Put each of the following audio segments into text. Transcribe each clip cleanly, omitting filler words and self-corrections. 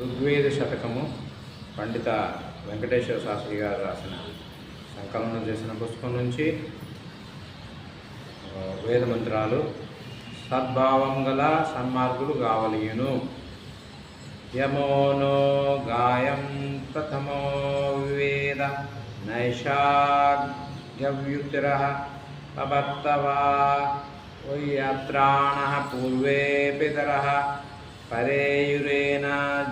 ఋగ్వేద శతకము పండిత వెంకటేశ్వర శాస్త్రి గారు రాసిన సంకలనం చేసిన పుస్తకం నుంచి వేద మంత్రాలు. సద్భావం గల సన్మార్గులు కావలియును. యమోనో గాయం ప్రథమో వివేద నైషాగ్యవ్యుక్తిరః పబర్తవా వయ్యాత్రాణః పూర్వే పితరః పరేయురేణ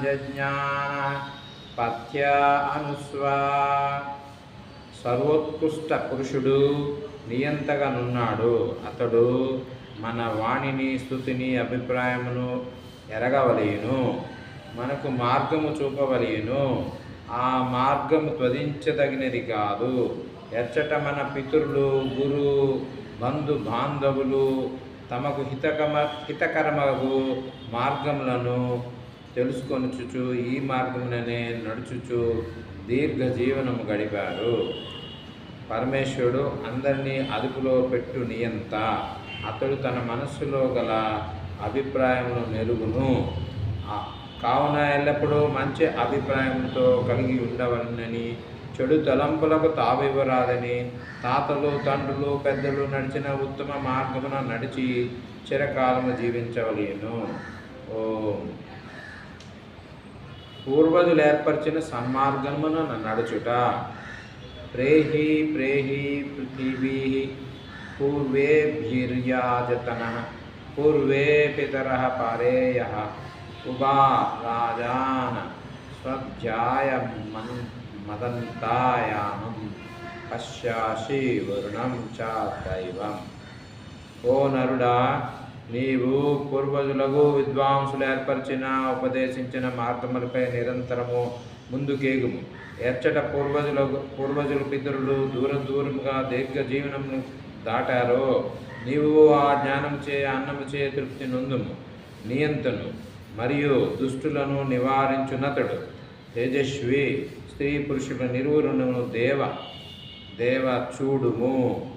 జజ్ఞానః పథ్య అనుస్వా. సర్వోత్కృష్ట పురుషుడు నియంతగానున్నాడు. అతడు మన వాణిని, స్తుతిని, అభిప్రాయమును ఎరగవలయును. మనకు మార్గము చూపవలయును. ఆ మార్గము త్వదించదగినది కాదు. ఎచ్చట మన పితరులు, గురు, బంధు బాంధవులు తమకు హితకరమగు మార్గములను తెలుసుకొనుచుచు ఈ మార్గముననే నడుచుచు దీర్ఘ జీవనము గడిపారు. పరమేశ్వరుడు అందరినీ అదుపులో పెట్టు నియంత. అతడు తన మనస్సులో గల అభిప్రాయమును మెరుగును. కావున ఎల్లప్పుడూ మంచి అభిప్రాయంతో కలిగి ఉండవలనని, చెడు తలంపులకు తావివ్వరాదని, తాతలు, తండ్రులు, పెద్దలు నడిచిన ఉత్తమ మార్గమున నడిచి చిరకాలము జీవించవలేను. ఓం. పూర్వజులు ఏర్పరిచిన సన్మార్గమున నడుచుట. ప్రేహి ప్రేహి పృథివీ పూర్వేభిర్యాజతనః పూర్వే పితరః పారేయః ఉభా రాజాన స్వధ్యాయ మదంతాయామం పశ్యాసి వరుణం చ దైవం. ఓ నరుడా, నీవు పూర్వజులకు విద్వాంసులు ఏర్పరిచిన, ఉపదేశించిన మార్గములపై నిరంతరము ముందుకేగుము. ఎచ్చట పూర్వజులు పితరులు దూరముగా దీర్ఘ జీవనమును దాటారో, నీవు ఆ జ్ఞానముచే అన్నముచే తృప్తి నొందుము. నియంతను మరియు దుష్టులను నివారించునతడు. తేజస్వి స్త్రీ పురుషుల నిరువురును దేవ చూడుము.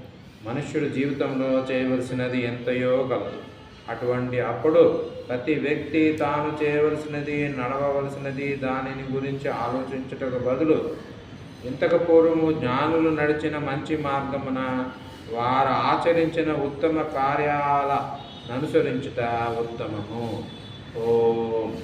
మనుష్యుడు జీవితంలో చేయవలసినది ఎంతయో కలదు. అప్పుడు ప్రతి వ్యక్తి తాను చేయవలసినది, నడవవలసినది దానిని గురించి ఆలోచించుటకు బదులు ఇంతకు పూర్వము జ్ఞానులు నడిచిన మంచి మార్గమున వారు ఆచరించిన ఉత్తమ కార్యాల అనుసరించుట ఉత్తమము. ఓం.